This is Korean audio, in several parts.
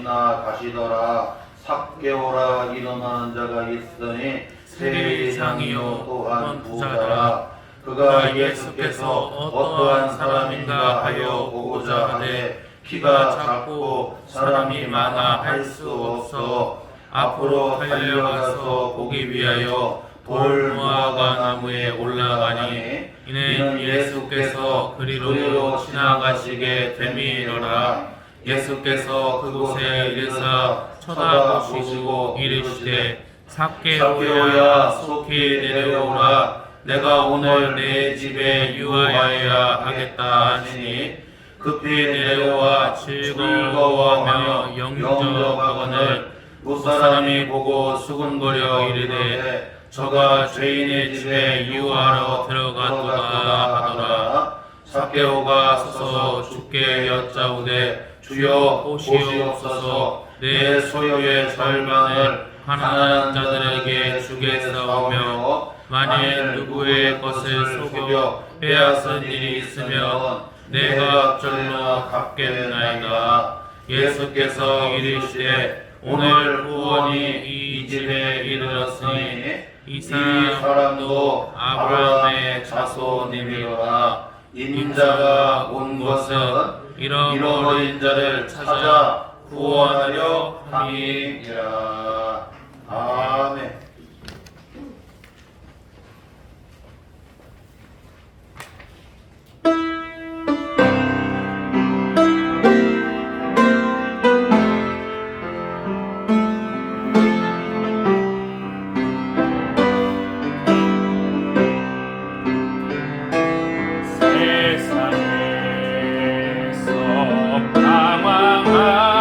사람이나 가시더라. 삭개오라 이름하는 자가 있으니 세 이상이요 또한 부자라. 그가 예수께서 어떠한 사람인가 하여 보고자 하되 키가 작고 사람이 많아 할 수 없어 앞으로 달려가서 보기 위하여 돌 무화과 나무에 올라가니 이는 예수께서 그리로 지나가시게 됨이로라. 예수께서 그곳에 이르사 쳐다보시고 이르시되 삭개오야 속히 내려오라. 내가 오늘 내 집에 유하여야 하겠다 하시니 급히 내려와 즐거워하며 영접하거늘 무사람이 보고 수군거려 이르되 저가 죄인의 집에 유하러 들어갔도다 하더라. 삭개오가 서서 주께 여짜오되 주여 보시옵소서. 내 소유의 절반을 가난한 자들에게 주겠사오며 만일 누구의 것을 속여 빼앗은 일이 있으면 내가 절로 갚겠나이다. 예수께서 이르시되 오늘 구원이 이 집에 이르렀으니 이 사람도 아브라함의 자손이니라. 인자가 온 것은 잃어버린 자를 찾아 구원하려 함이니라. 아멘.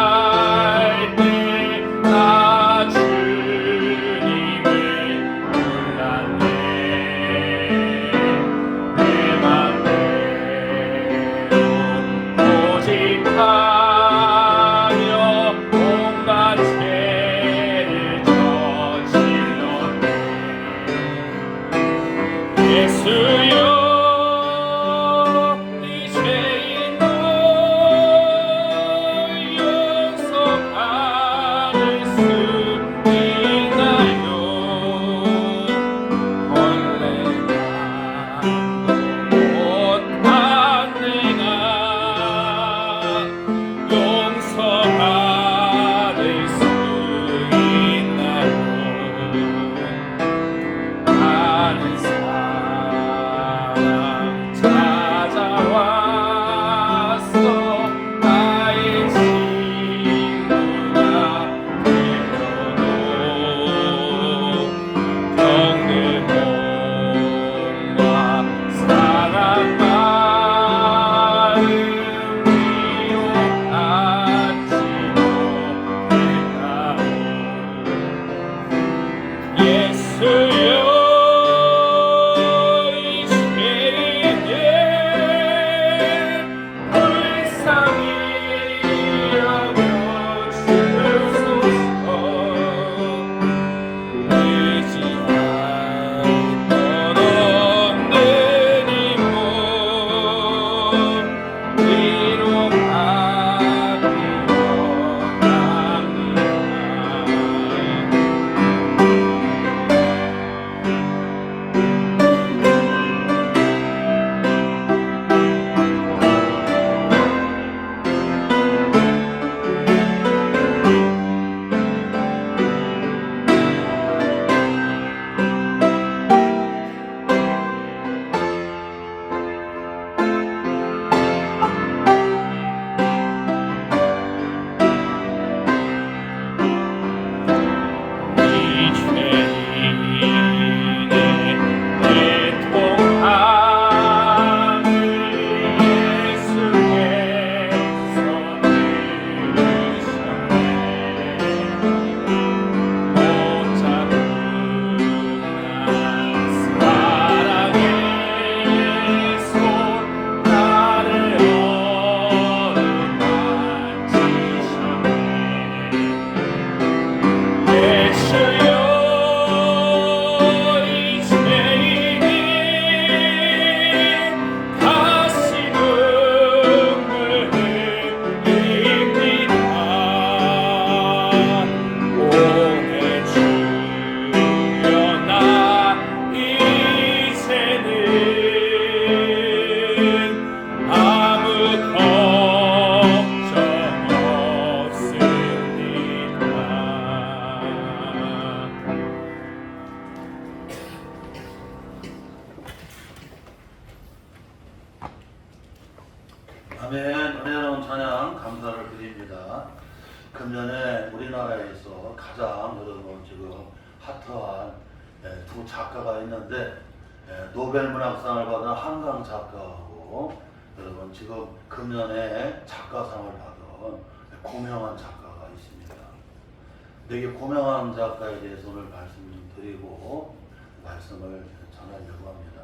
방황할 때 나 주님 금년에 우리나라에서 가장 여러분 지금 핫한 두 작가가 있는데 노벨문학상을 받은 한강 작가하고 여러분 지금 금년에 작가상을 받은 고명한 작가가 있습니다. 되게 고명한 작가에 대해서 오늘 말씀드리고 말씀을 전하려고 합니다.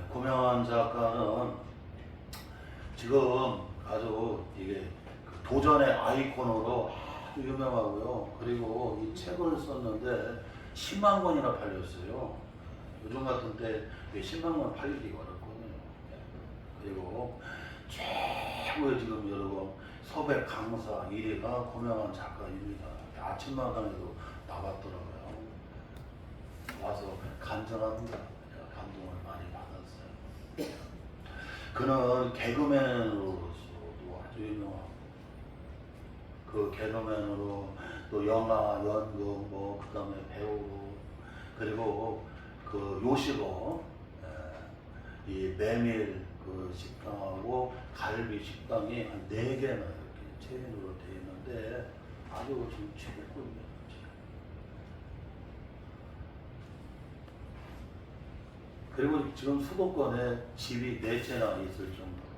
고명한 작가는 지금 아주 이게 도전의 아이콘으로 아주 유명하고요. 그리고 이 책을 썼는데 10만 권이나 팔렸어요. 요즘 같은 때 10만 권 팔리기 어렵거든요. 그리고 최고의 지금 여러분 서백 강사 1위가 고명한 작가입니다. 아침마당에도 나왔더라고요. 와서 간절합니다. 제가 감동을 많이 받았어요. 그는 개그맨으로서도 아주 유명하고 그 개그맨으로 또 영화, 연극, 뭐 그다음에 배우로 그리고 그 요식업 이 메밀 그 식당하고 갈비 식당이 한 4개나 이렇게 체인으로 되어 있는데 아주 지금 최고입니다. 그리고 지금 수도권에 집이 4채나 있을 정도로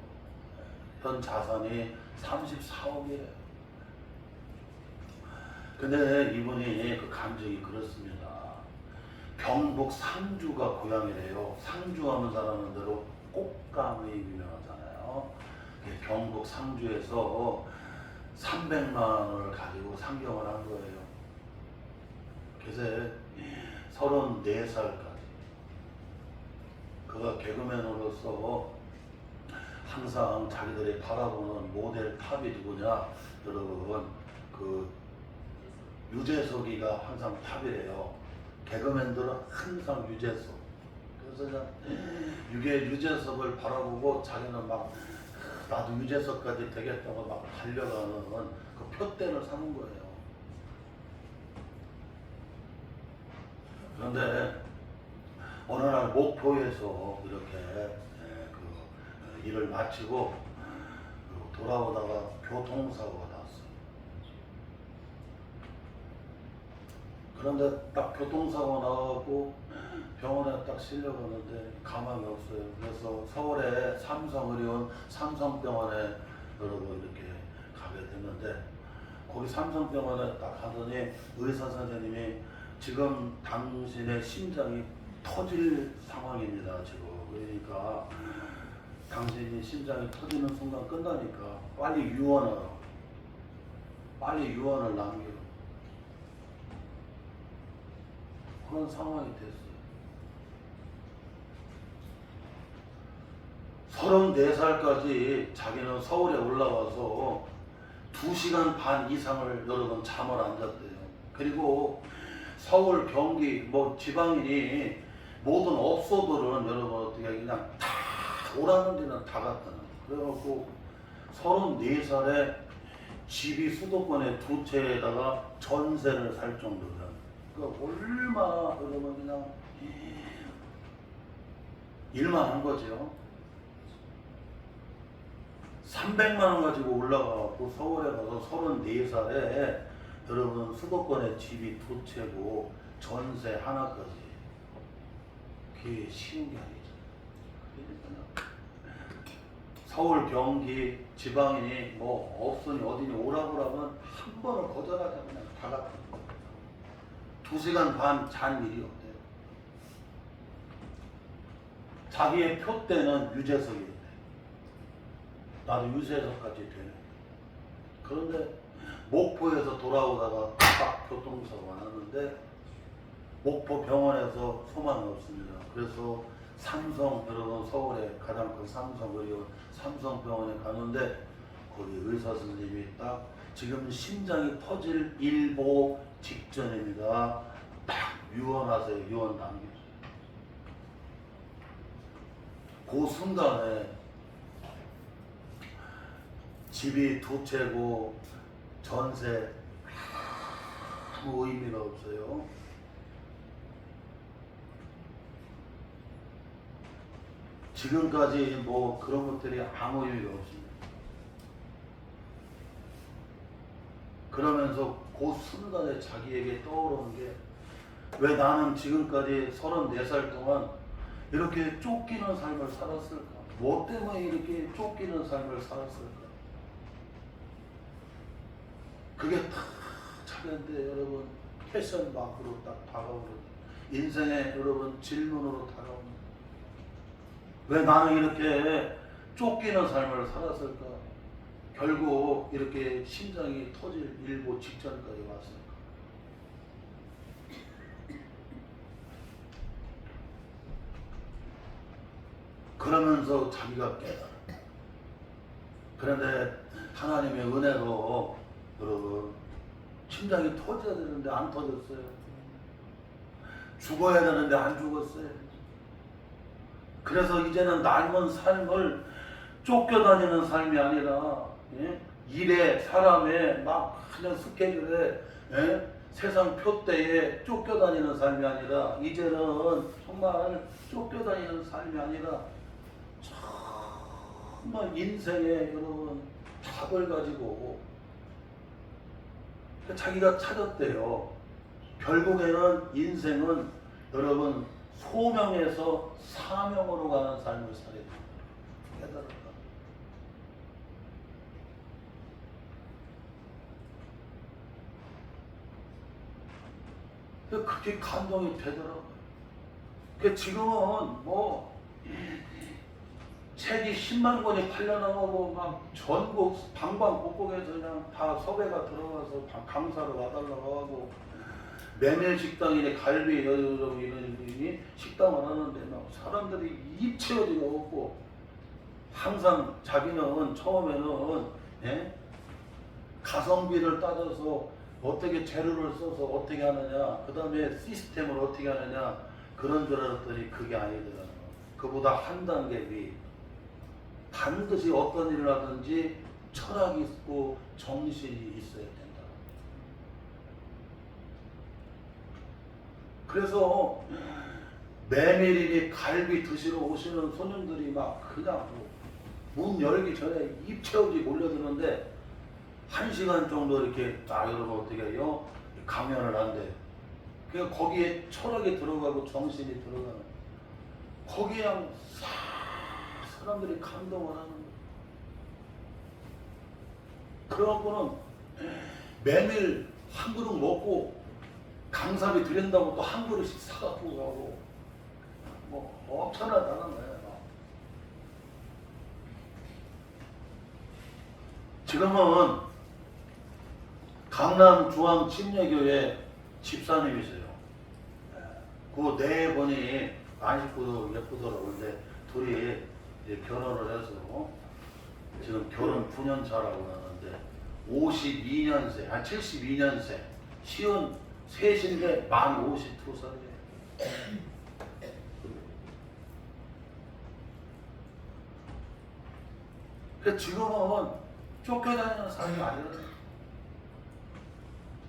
현 자산이 34억이에요. 근데 이분이 그 감정이 그렇습니다. 경북 상주가 고향이래요. 상주 하면 사람은 대로 꽃감이 유명하잖아요. 경북 상주에서 300만 원을 가지고 상경을 한 거예요. 그래서 34살까지 그가 개그맨으로서 항상 자기들이 바라보는 모델 탑이 누구냐, 여러분 그 유재석이가 항상 탑이래요. 개그맨들은 항상 유재석. 그래서 유재석을 바라보고 자기는 막 나도 유재석까지 되겠다고 막 달려가는 그 표대를 삼은 거예요. 그런데 어느 날 목포에서 이렇게 그 일을 마치고 돌아오다가 교통사고가 났어요. 그런데 딱 교통사고 나가고 병원에 딱 실려가는데 가망이 없어요. 그래서 서울에 삼성의료원 삼성병원에 여러분 이렇게 가게 됐는데 거기 삼성병원에 딱 가더니 의사 선생님이 지금 당신의 심장이 터질 상황입니다. 지금 그러니까 당신이 심장이 터지는 순간 끝나니까 빨리 유언을 남겨 그런 상황이 됐어요. 34살까지 자기는 서울에 올라와서 2시간 반 이상을 여러 번 잠을 안 잤대요. 그리고 서울, 경기, 뭐 지방인이 모든 업소들은 여러분 어떻게 그냥 다 오라는 데는 다 갔다는. 그래갖고 34살에 집이 수도권에 2채에다가 전세를 살 정도면 그러니까 얼마나 여러분 그냥 일만 한 거죠. 300만 원 가지고 올라가고 서울에 가서 34살에 여러분 수도권에 집이 2채고 전세 하나까지 그게 쉬운 게 아니죠. 서울, 경기, 지방인이 뭐 없으니 어디니 오라고 하면 한 번을 거절하자 그냥 다 갔다. 2시간 반 잔 일이 없대요. 자기의 표대는 유재석이었대. 나도 유재석까지 되네. 그런데 목포에서 돌아오다가 딱 교통사고가 났는데 목포 병원에서 소망이 없습니다. 그래서 삼성, 여러분 서울에 가장 큰 삼성의료원 삼성병원에 가는데 거기 의사 선생님이 딱 지금 심장이 터질 일보 직전입니다. 딱 유언하세요. 유언 남겨주세요. 그 순간에 집이 2채고 전세 아무 의미가 없어요. 지금까지 뭐 그런 것들이 아무 의미가 없습니다. 그러면서 그 순간에 자기에게 떠오르는 게, 왜 나는 지금까지 34살 동안 이렇게 쫓기는 삶을 살았을까? 뭐 때문에 이렇게 쫓기는 삶을 살았을까? 그게 다 차례인데 여러분, 패션 마크로 딱 다가오는, 인생의 여러분 질문으로 다가오는, 왜 나는 이렇게 쫓기는 삶을 살았을까? 결국 이렇게 심장이 터질 일보 직전까지 왔을까? 그러면서 자기가 깨달아. 그런데 하나님의 은혜로 여러분, 심장이 터져야 되는데 안 터졌어요. 죽어야 되는데 안 죽었어요. 그래서 이제는 남은 삶을 쫓겨다니는 삶이 아니라, 일에, 사람에, 막 그냥 스케줄에, 세상 표대에 쫓겨다니는 삶이 아니라, 이제는 정말 쫓겨다니는 삶이 아니라 정말 인생의 여러분 답을 가지고 자기가 찾았대요. 결국에는 인생은 여러분 소명에서 사명으로 가는 삶을 살게 됩니다. 깨달았다. 그게 감동이 되더라고요. 지금은 뭐 책이 10만 권이 팔려나가고 막 전국 방방곡곡에서 그냥 다 섭외가 들어가서 강사를 와달라고 하고, 메밀 식당이니 갈비 여러분 이런 식당을 하는데 막 사람들이 입체어지가 없고, 항상 자기는 처음에는 가성비를 따져서 어떻게 재료를 써서 어떻게 하느냐, 그 다음에 시스템을 어떻게 하느냐, 그런 줄 알았더니 그게 아니더라고요. 그보다 한 단계 위, 반드시 어떤 일을 하든지 철학이 있고 정신이 있어야 된다. 그래서 메밀이니 갈비 드시러 오시는 손님들이 막 그냥 문 열기 전에 입체오지 몰려드는데 1시간 정도 이렇게 여러분 어떻게 해요? 강연을 한대. 그러니까 거기에 철학이 들어가고 정신이 들어가는, 거기에 그냥 사람들이 감동을 하는 거예요. 그래갖고는 메밀 한 그릇 먹고 강사비 드린다고 또 한 그릇씩 사갖고 가고, 뭐 엄청나다는 거예요. 지금은 강남 중앙침례교회 집사님이세요. 그 네 분이 안식구도 예쁘더라고요. 둘이 이제 결혼을 해서 지금 결혼 9년 차라고 하는데 52년생, 72년생, 시은 셋인데 만 52살이에요. 그래서 지금은 쫓겨다니는 삶이 아니거든요.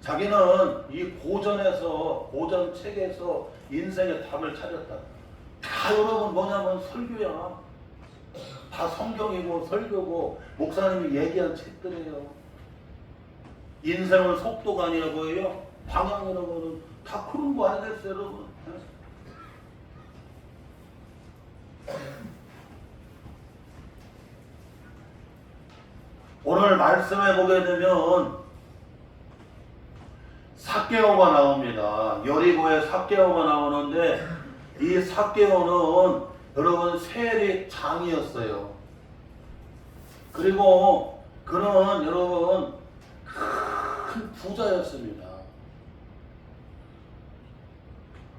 자기는 이 고전 책에서 인생의 답을 찾았다. 다 여러분 뭐냐면 설교야. 다 성경이고 설교고 목사님이 얘기한 책들이에요. 인생은 속도가 아니라고 해요. 방향이라고는 다 그런 거 아니겠어요, 여러분? 오늘 말씀해 보게 되면 삭개오가 나옵니다. 여리고에 삭개오가 나오는데, 이 삭개오는 여러분 세리 장이었어요. 그리고 그는 여러분 큰 부자였습니다.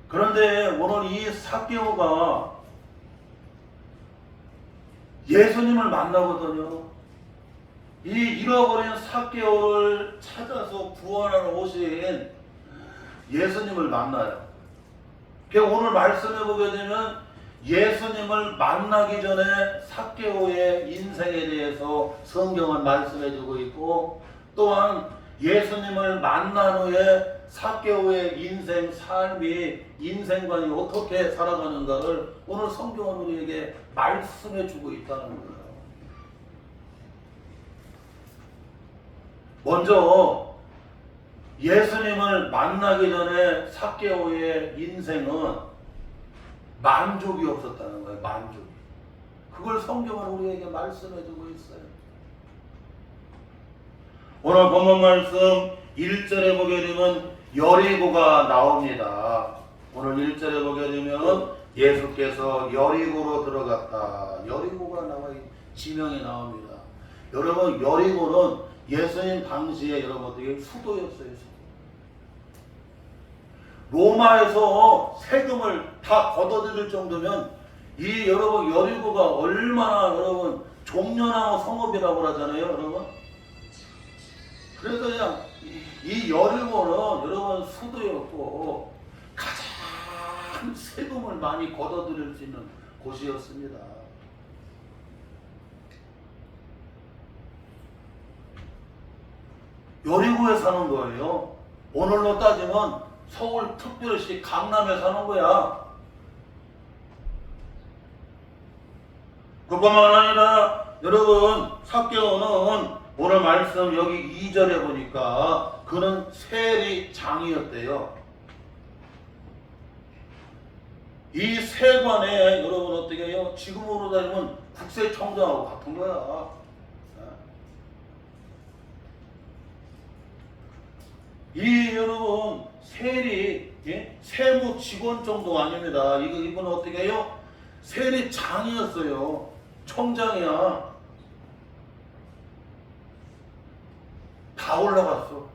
그런데 오늘 이 삭개오가 예수님을 만나거든요. 이 잃어버린 삭개오를 찾아서 구원하러 오신 예수님을 만나요. 오늘 말씀해 보게 되면 예수님을 만나기 전에 삭개오의 인생에 대해서 성경은 말씀해 주고 있고, 또한 예수님을 만난 후에 삭개오의 인생 삶이, 인생관이 어떻게 살아가는가를 오늘 성경은 우리에게 말씀해 주고 있다는 거예요. 먼저 예수님을 만나기 전에 삭개오의 인생은 만족이 없었다는 거예요. 만족이. 그걸 성경은 우리에게 말씀해주고 있어요. 오늘 본문 말씀 1절에 보게 되면 여리고가 나옵니다. 오늘 1절에 보게 되면 예수께서 여리고로 들어갔다. 여리고가 나와 지명이 나옵니다. 여러분, 여리고는 예수님 당시에 여러분들에게 수도였어요. 로마에서 세금을 다 걷어들일 정도면 이 여러분 여리고가 얼마나 여러분 종려나무 성읍이라고 하잖아요, 여러분. 그래서 그냥 이 여리고는 여러분 수도였고 가장 세금을 많이 걷어들일 수 있는 곳이었습니다. 여리고에 사는 거예요. 오늘로 따지면 서울 특별시 강남에 사는 거야. 그뿐만 아니라 여러분 삭개오는 오늘 말씀 여기 2절에 보니까 그는 세리 장이었대요. 이 세관에 여러분 어떻게 해요? 지금으로 따지면 국세청장하고 같은 거야. 이 여러분 세리 세무 직원 정도 아닙니다. 이분은 어떻게 해요? 세리 장이었어요. 청장이야. 다 올라갔어.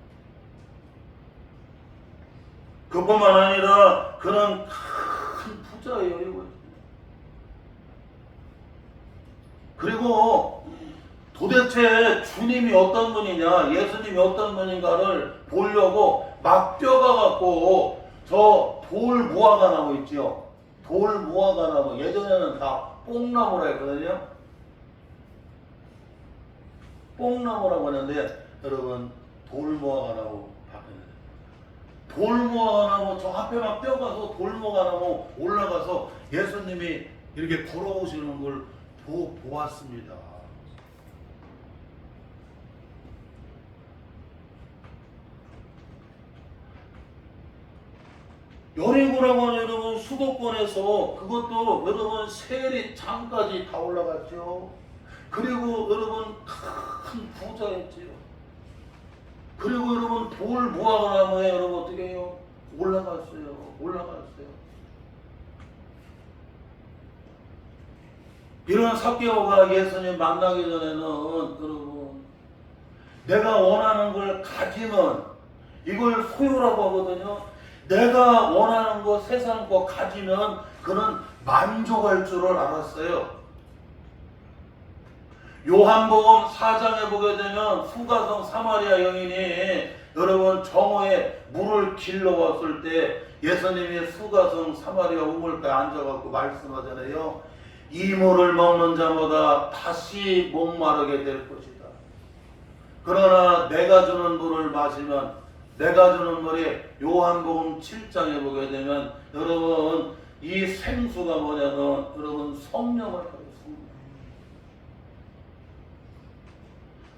그뿐만 아니라 그는 큰 부자예요. 이거. 그리고 도대체 주님이 어떤 분이냐, 예수님이 어떤 분인가를 보려고 막 뛰어가갖고 저 돌 무화과 나무 있죠. 돌 무화과 나무, 예전에는 다 뽕나무라 했거든요. 뽕나무라고 하는데 여러분 돌 무화과 나무 바뀌는 돌 무화과 나무 저 앞에 막 뛰어가서 돌 무화과 나무 올라가서 예수님이 이렇게 걸어오시는 걸 보았습니다. 여리고라고 하는 여러분 수도권에서 그것도 여러분 세리 장까지 다 올라갔죠. 그리고 여러분 큰 부자였지요. 그리고 여러분 돌 무화과나무에 여러분 어떻게 해요? 올라갔어요. 이런 삭개오가 예수님 만나기 전에는 여러분 내가 원하는 걸 가지면 이걸 소유라고 하거든요. 내가 원하는 거 세상 거 가지면 그는 만족할 줄을 알았어요. 요한복음 4장에 보게 되면 수가성 사마리아 여인이 여러분 정오에 물을 길러왔을 때 예수님이 수가성 사마리아 우물가에 앉아갖고 말씀하잖아요. 이 물을 먹는 자마다 다시 목마르게 될 것이다. 그러나 내가 주는 물을 마시면 내가 주는 물이 요한복음 7장에 보게 되면 여러분 이 생수가 뭐냐면 여러분 성령을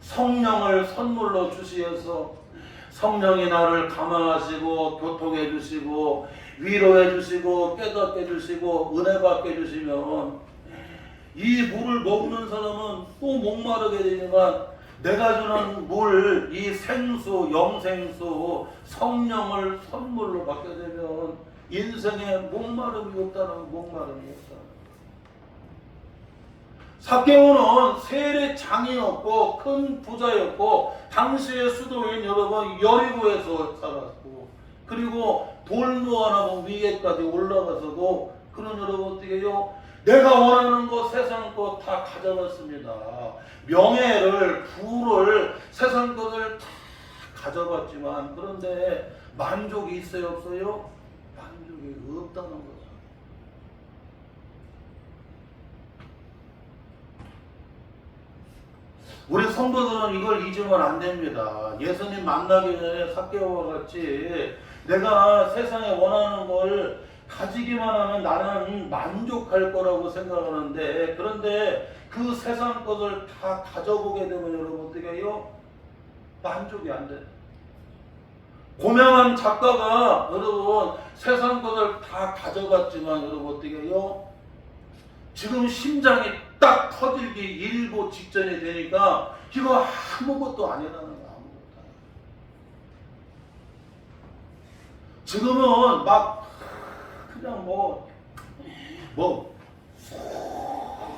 성령을 선물로 주시어서 성령이 나를 감화하시고 교통해 주시고 위로해 주시고 깨닫게 해 주시고 은혜 받게 해 주시면 이 물을 먹는 사람은 또 목마르게 되지만 내가 주는 물, 이 생수, 영생수, 성령을 선물로 받게 되면 인생에 목마름이 없다는 목마름이 없다. 삭개오는 세례 장이었고 큰 부자였고 당시의 수도인 여러분 여리고에서 살았고 그리고 돌무화나무 위에까지 올라가서도 그런 여러분 어떻게 해요? 내가 원하는 거 세상 거 다 가져갔습니다. 명예를 부를 세상 것을 다 가져갔지만 그런데 만족이 있어요 없어요? 만족이 없다는 거죠. 우리 성도들은 이걸 잊으면 안 됩니다. 예수님 만나기 전에 삭개오와 같이 내가 세상에 원하는 걸 가지기만 하면 나는 만족할 거라고 생각하는데 그런데 그 세상 것을 다 가져보게 되면 여러분 어떻게 해요? 만족이 안 돼. 고명한 작가가 여러분 세상 것을 다 가져갔지만 여러분 어떻게 해요? 지금 심장이 딱 터질기 일보 직전이 되니까 이거 아무것도 아니라는 거야. 아무것도 아니야. 지금은 막 그냥 뭐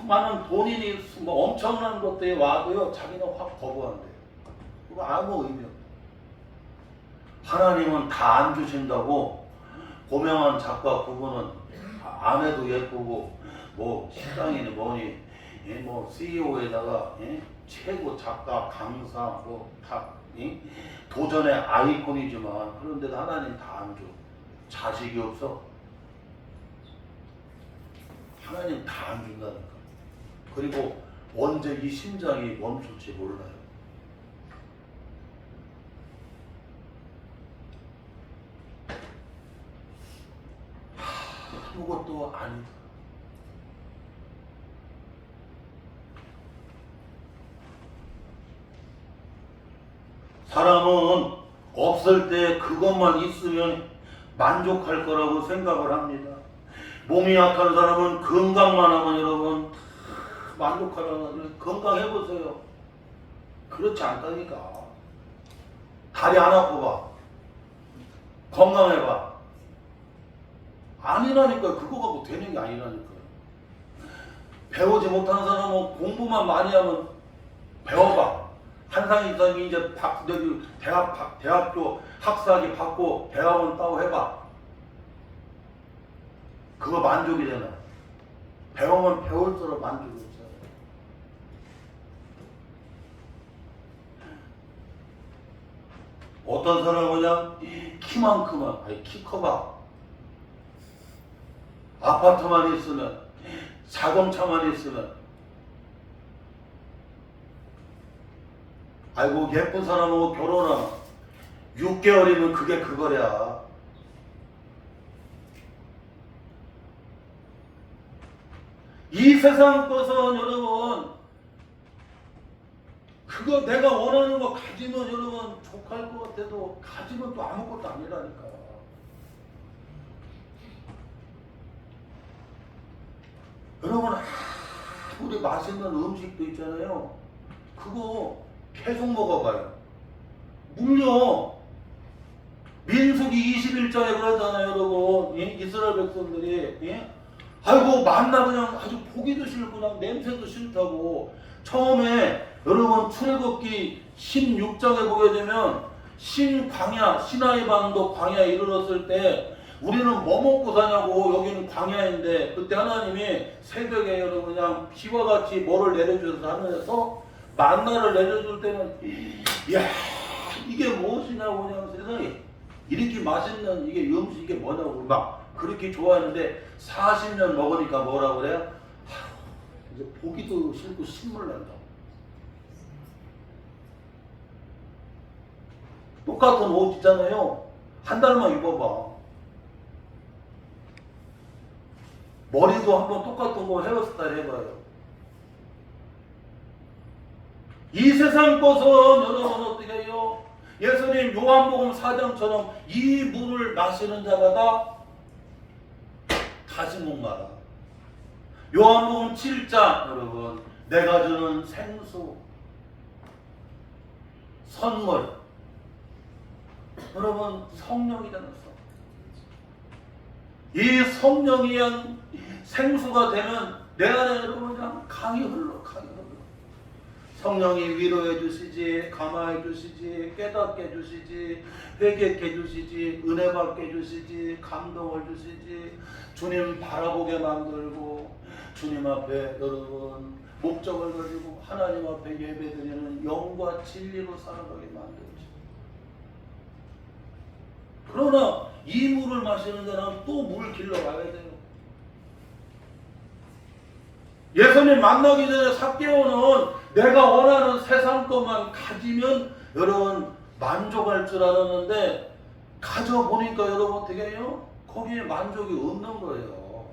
많은 본인이 뭐 엄청난 것들이 와도요 자기는 확 거부한대요. 그거 아무 의미 없어요. 하나님은 다 안 주신다고. 고명한 작가 부부는 아내도 예쁘고 뭐 시장이니 뭐니 뭐 CEO에다가 최고 작가 강사 뭐다 도전의 아이콘이지만 그런데도 하나님 다 안 줘. 자식이 없어. 하나님 다 안 준다니까. 그리고 언제 이 심장이 멈출지 몰라요. 아무것도 아니다. 사람은 없을 때 그것만 있으면 만족할 거라고 생각을 합니다. 몸이 약한 사람은 건강만 하면 여러분 만족하라는. 건강해보세요. 그렇지 않다니까. 다리 안 아파봐. 건강해봐. 아니라니까. 그거 갖고 되는 게 아니라니까. 배우지 못하는 사람은 공부만 많이 하면 배워봐. 한상 이상이 이제 대학교 학사학위 받고 대학원 따고 해봐. 그거 만족이 되나? 배우면 배울수록 만족이 없어요. 어떤 사람은 그냥 키만큼은, 아니 키 커봐. 아파트만 있으면, 자동차만 있으면, 아이고 예쁜 사람하고 결혼하면 6개월이면 그게 그거야. 이 세상 것은 여러분 그거 내가 원하는 거 가지면 여러분 족할 것 같아도 가지면 또 아무것도 아니라니까. 여러분 우리 맛있는 음식도 있잖아요. 그거 계속 먹어봐요. 물려. 민수기 21장에 그러잖아요 여러분. 이스라엘 백성들이 아이고 만나 그냥 아주 보기도 싫고 그냥 냄새도 싫다고. 처음에 여러분 출애굽기 16장에 보게 되면 신광야 시나이 반도 광야에 이르렀을 때 우리는 뭐 먹고 사냐고. 여기는 광야인데 그때 하나님이 새벽에 여러분 그냥 비와 같이 뭐를 내려주셔서 하늘에서 만나를 내려줄 때는 이야 이게 무엇이냐고 그냥 세상에 이렇게 맛있는 이게 음식 이게 뭐냐고 막 그렇게 좋아했는데 40년 먹으니까 뭐라고 그래요? 이제 보기도 싫고 신물 난다. 똑같은 옷 있잖아요. 한 달만 입어봐. 머리도 한번 똑같은 거 헤어스타일 해봐요. 이 세상 것은 여러분 어떻게 해요? 예수님 요한복음 4장처럼 이 물을 마시는 자마다 다시 목마라. 요한복음 7장 여러분 내가 주는 생수 선물 여러분 성령이잖아요. 이 성령이 한 생수가 되면 내 안에 여러분 그냥 강이 흘러. 성령이 위로해 주시지, 감화해 주시지, 깨닫게 해 주시지, 회개케 해 주시지, 은혜 받게 해 주시지, 감동을 주시지, 주님 바라보게 만들고 주님 앞에 여러분 목적을 가지고 하나님 앞에 예배드리는 영과 진리로 살아가게 만들죠. 그러나 이 물을 마시는 자는 또 물 길러 가야 돼요. 예수님 만나기 전에 삭개오는 내가 원하는 세상 것만 가지면 여러분 만족할 줄 알았는데 가져보니까 여러분 어떻게 해요? 거기에 만족이 없는 거예요.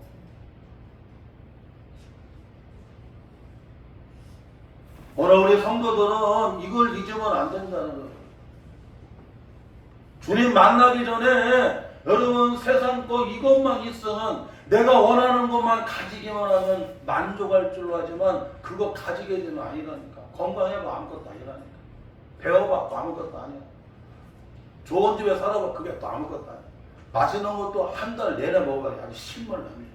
오늘 우리 성도들은 이걸 잊으면 안 된다는 거예요. 주님 만나기 전에 여러분 세상 거 이것만 있으면 내가 원하는 것만 가지기만 하면 만족할 줄로 하지만 그거 가지게 되면 아니라니까. 건강해도 아무것도 아니라니까. 배워봐 또 아무것도 아니야. 좋은 집에 살아봐 그게 또 아무것도 아니야. 맛있는 것도 한 달 내내 먹어야 아주 신물납니다.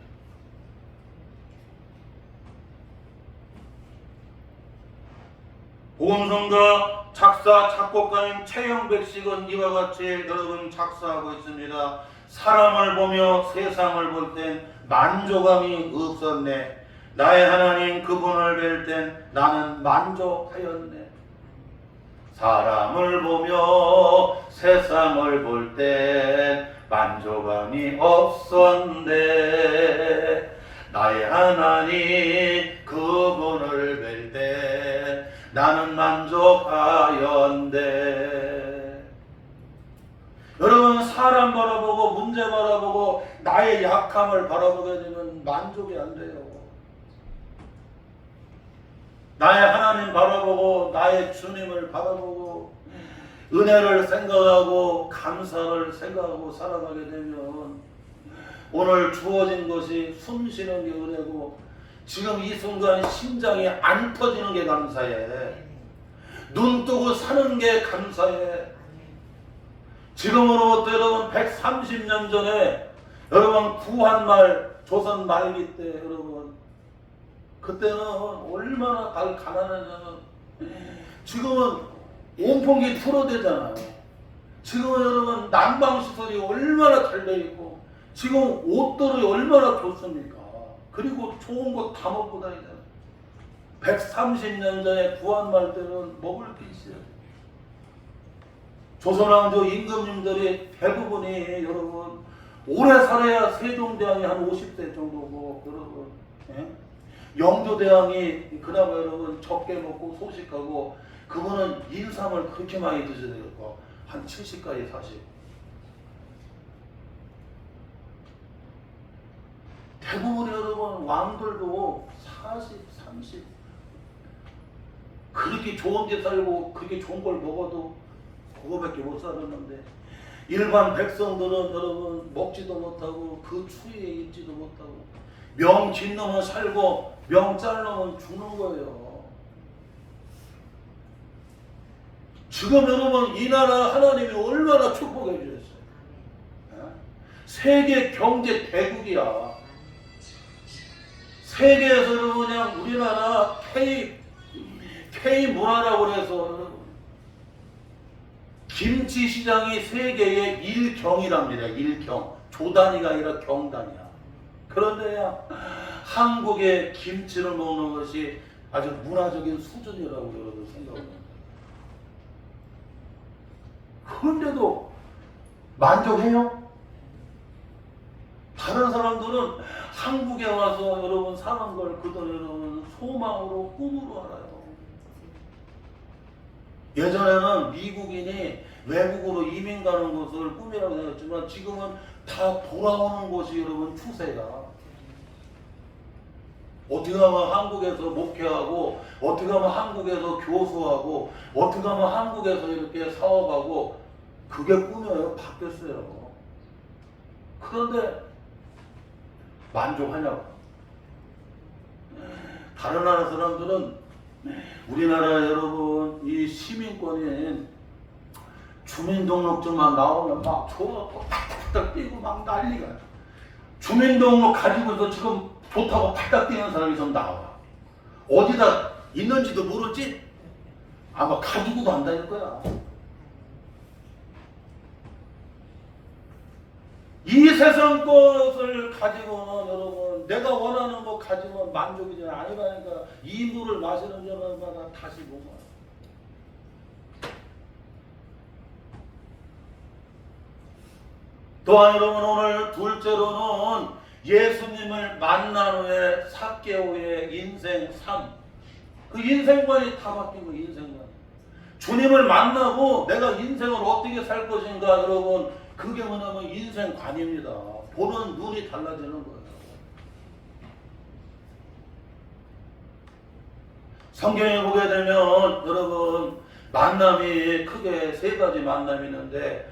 복음성가 작사 작곡가인 최영백식은 이와 같이 여러분 작사하고 있습니다. 사람을 보며 세상을 볼 땐 만족감이 없었네. 나의 하나님 그분을 뵐 땐 나는 만족하였네. 사람을 보며 세상을 볼 땐 만족감이 없었네. 나의 하나님 그분을 뵐 땐 나는 만족하였네. 여러분 사람 바라보고 문제 바라보고 나의 약함을 바라보게 되면 만족이 안 돼요. 나의 하나님 바라보고 나의 주님을 바라보고 은혜를 생각하고 감사를 생각하고 살아가게 되면 오늘 주어진 것이 숨 쉬는 게 은혜고 지금 이 순간 심장이 안 터지는 게 감사해. 눈 뜨고 사는 게 감사해. 지금으로부터 여러분 130년 전에 여러분 구한말 조선 말기 때 여러분 그때는 얼마나 가난하냐면 지금은 온풍기 틀어대잖아요. 지금은 여러분 난방시설이 얼마나 잘 돼 있고 지금 옷들이 얼마나 좋습니까? 그리고 좋은 거 다 먹고 다니잖아요. 130년 전에 구한말 때는 먹을 게 있어요. 조선왕조 임금님들이 대부분이 여러분 오래 살아야 세종대왕이 한 50세 정도고 여러분 영조대왕이 그나마 여러분 적게 먹고 소식하고 그분은 인삼을 그렇게 많이 드셔야 되고 한 70까지 사시고 대부분 여러분 왕들도 40, 30 그렇게 좋은 데 살고 그렇게 좋은 걸 먹어도 그거밖에 못 살았는데 일반 백성들은 여러분 먹지도 못하고 그 추위에 있지도 못하고 명 긴 놈은 살고 명 짤 놈은 죽는 거예요. 지금 여러분 이 나라 하나님이 얼마나 축복해 주셨어요. 세계 경제 대국이야. 세계에서 여러분 그냥 우리나라 K 문화라고 해서 김치 시장이 세계의 1경이랍니다. 1경. 조단위가 아니라 경단이야. 그런데 한국의 김치를 먹는 것이 아주 문화적인 수준이라고 여러분 생각합니다. 그런데도 만족해요? 다른 사람들은 한국에 와서 여러분 사는 걸 그들 여러분 소망으로 꿈으로 알아요. 예전에는 미국인이 외국으로 이민 가는 것을 꿈이라고 생각했지만 지금은 다 돌아오는 것이 여러분 추세가. 어떻게 하면 한국에서 목회하고 어떻게 하면 한국에서 교수하고 어떻게 하면 한국에서 이렇게 사업하고 그게 꿈이에요. 바뀌었어요. 그런데 만족하냐고. 다른 나라 사람들은 우리나라 여러분 이 시민권인 주민등록증만 나오면 막 좋아하고 팍팍 뛰고 막 난리가. 주민등록 가지고서 지금 좋다고 팍팍 뛰는 사람이 좀 나와. 어디다 있는지도 모르지? 아마 가지고도 안 다닐 거야. 이 세상 것을 가지고는 여러분 내가 원하는 거 가지면 만족이 아니라니까. 이 물을 마시는 자마다 다시 못 마셔. 또한 여러분 오늘 둘째로는 예수님을 만난 후에 삭개오의 인생 삶. 그 인생관이 다 바뀐 거예요. 인생관. 주님을 만나고 내가 인생을 어떻게 살 것인가 여러분 그게 뭐냐면 인생관입니다. 보는 눈이 달라지는 거예요. 성경에 보게 되면 여러분 만남이 크게 세 가지 만남이 있는데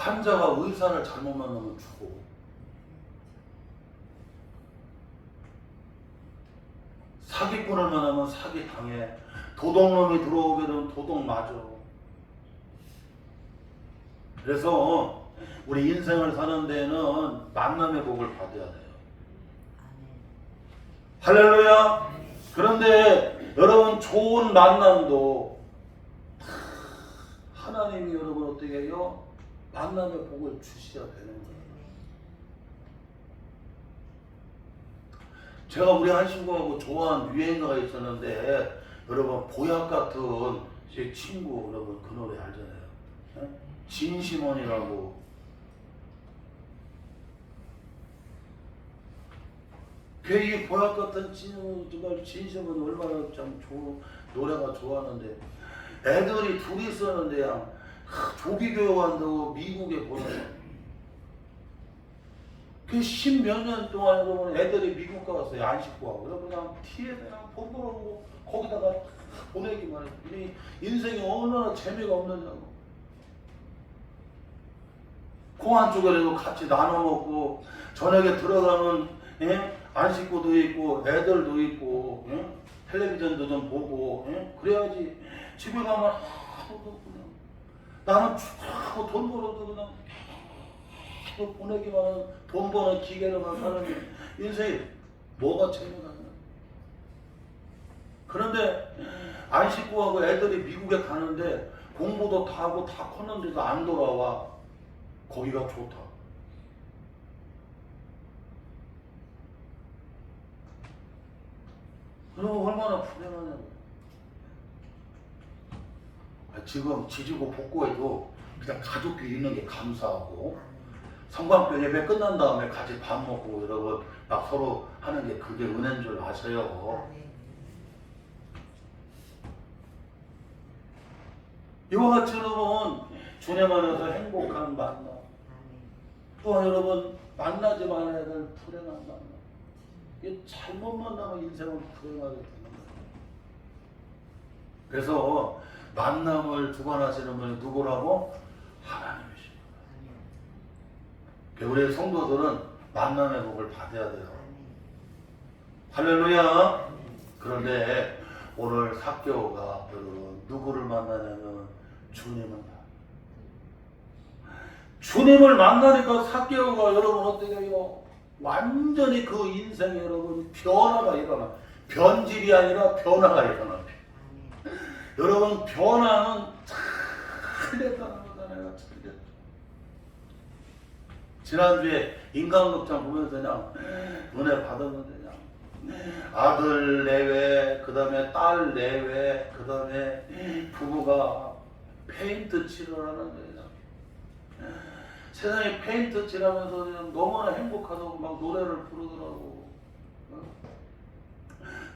환자가 의사를 잘못 만나면 죽어. 사기꾼을 만나면 사기 당해. 도둑놈이 들어오게 되면 도둑 맞아. 그래서 우리 인생을 사는 데는 만남의 복을 받아야 돼요. 할렐루야. 그런데 여러분 좋은 만남도 하나님이 여러분 어떻게 해요? 만남의 복을 주셔야 되는 거예요. 제가 우리 한신구하고 좋아하는 유행가가 있었는데 여러분 보약 같은 제 친구 여러분 그 노래 알잖아요. 진심원이라고. 이 보약 같은 진심원이 얼마나 참 노래가 좋았는데 애들이 둘이 있었는데 그냥 조기 교육한다고 미국에 보내요. 그 십몇 년 동안 여러분 애들이 미국 가서 안식구하고 그냥 티에 그냥 번거로워 거기다가 보내기만 해. 이 인생이 얼마나 재미가 없느냐고. 공안 쪽에도 같이 나눠 먹고 저녁에 들어가면 안식구도 있고 애들도 있고 텔레비전도 좀 보고 그래야지. 집에 가면 그냥 나는 돈 벌어도 그냥 보내기만 하는 돈 버는 기계로만 사는 인생이 뭐가 재미가 있나. 그런데 안식구하고 애들이 미국에 가는데 공부도 다 하고 다 컸는데도 안 돌아와. 거기가 좋다. 그럼 얼마나 불행하냐고. 지금 지지고 볶고해도 그냥 가족끼리 있는 게 감사하고 성광병 예배 끝난 다음에 같이 밥 먹고 여러분 막 서로 하는 게 그게 은혜인 줄 아세요. 이와 같이 여러분 주님 안에서 행복한 만남, 또한 여러분 만나지 말아야 될 불행한 만남, 이 잘못 만나면 인생은 불행하게 되는 거예요. 그래서 만남을 주관하시는 분이 누구라고? 하나님이십니다. 우리 성도들은 만남의 복을 받아야 돼요. 할렐루야. 그런데 오늘 삭개오가 여러분 누구를 만나냐면 주님을 만나. 주님을 만나니까 삭개오가 여러분 어떻게 해요? 완전히 그 인생에 여러분 변화가 일어나. 변질이 아니라 변화가 일어나. 여러분 변화는 틀렸다는 거잖아요. 틀렸다. 지난주에 인간극장 보면서 그냥 은혜 받았는데 그냥 아들 내외, 그 다음에 딸 내외, 그 다음에 부부가 페인트 칠을 하는데 그냥 세상에 페인트 칠하면서 그냥 너무나 행복하다고 막 노래를 부르더라고.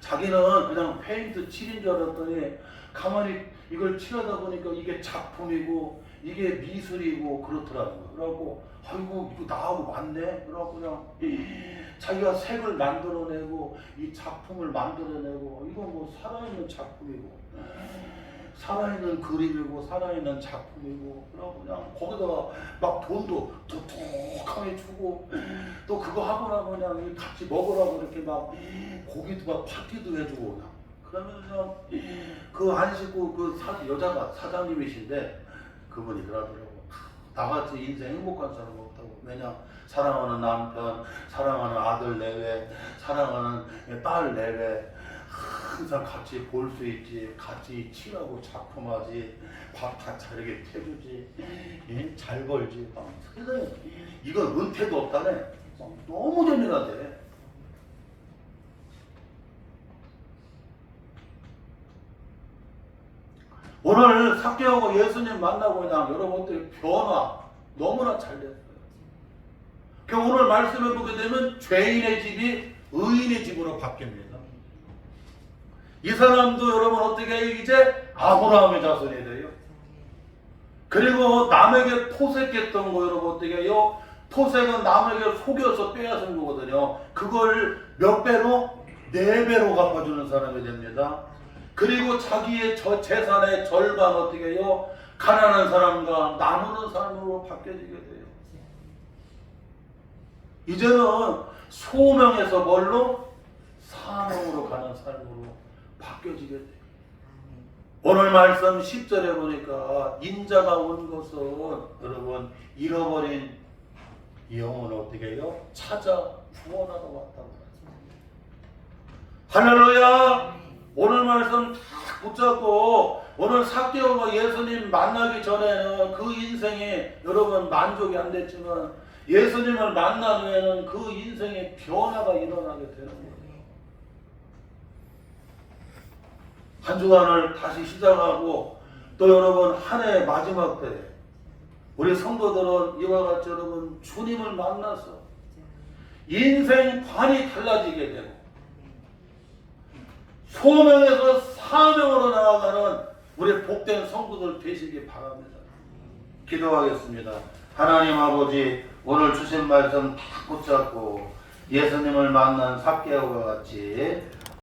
자기는 그냥 페인트 칠인 줄 알았더니 가만히 이걸 칠하다 보니까 이게 작품이고 이게 미술이고 그렇더라고요. 그래갖고 아이고 이거 나하고 맞네. 그래갖고 그냥 자기가 색을 만들어내고 이 작품을 만들어내고 이거 뭐 살아있는 작품이고 살아있는 그림이고 살아있는 작품이고 그래갖고 그냥 거기다가 막 돈도 톡톡하게 주고 또 그거 하고 나면 그냥 같이 먹으라고 이렇게 막 고기도 막 파티도 해주고 그냥 그러면서 그 안식구 그 여자가 사장님이신데 그분이 그러더라고. 나같이 인생 행복한 사람 없다고. 왜냐? 사랑하는 남편, 사랑하는 아들 내외, 사랑하는 딸 내외 항상 같이 볼 수 있지. 같이 칠하고 작품하지. 밥 다 차리게 해주지. 잘 벌지. 세상에 이건 은퇴도 없다네. 너무 재미가 돼. 오늘 삭개오고 예수님 만나고 그냥 여러분들 변화 너무나 잘 됐어요. 그 오늘 말씀을 보게 되면 죄인의 집이 의인의 집으로 바뀝니다. 이 사람도 여러분 어떻게 해요? 이제 아브라함의 자손이 돼요. 그리고 남에게 토색했던 거 여러분 어떻게 해요? 토색은 남에게 속여서 빼앗은 거거든요. 그걸 몇 배로? 4배로 갚아주는 사람이 됩니다. 그리고 자기의 재산의 절반 어떻게 해요? 가난한 사람과 나누는 삶으로 바뀌어지게 돼요. 이제는 소명에서 뭘로? 사명으로 가는 삶으로 바뀌어지게 돼요. 오늘 말씀 10절에 보니까 인자가 온 것은 여러분 잃어버린 영혼을 어떻게 해요? 찾아 구원하러 왔다고. 할렐루야. 오늘 말씀 다 붙잡고 오늘 삭개오가 예수님 만나기 전에는 그 인생이 여러분 만족이 안 됐지만 예수님을 만난 후에는 그 인생의 변화가 일어나게 되는 거예요. 한 주간을 다시 시작하고 또 여러분 한 해의 마지막 때에 우리 성도들은 이와 같이 여러분 주님을 만나서 인생관이 달라지게 되고 소명에서 사명으로 나아가는 우리 복된 성도들 되시기 바랍니다. 기도하겠습니다. 하나님 아버지, 오늘 주신 말씀 다 붙잡고 예수님을 만난 삭개오와 같이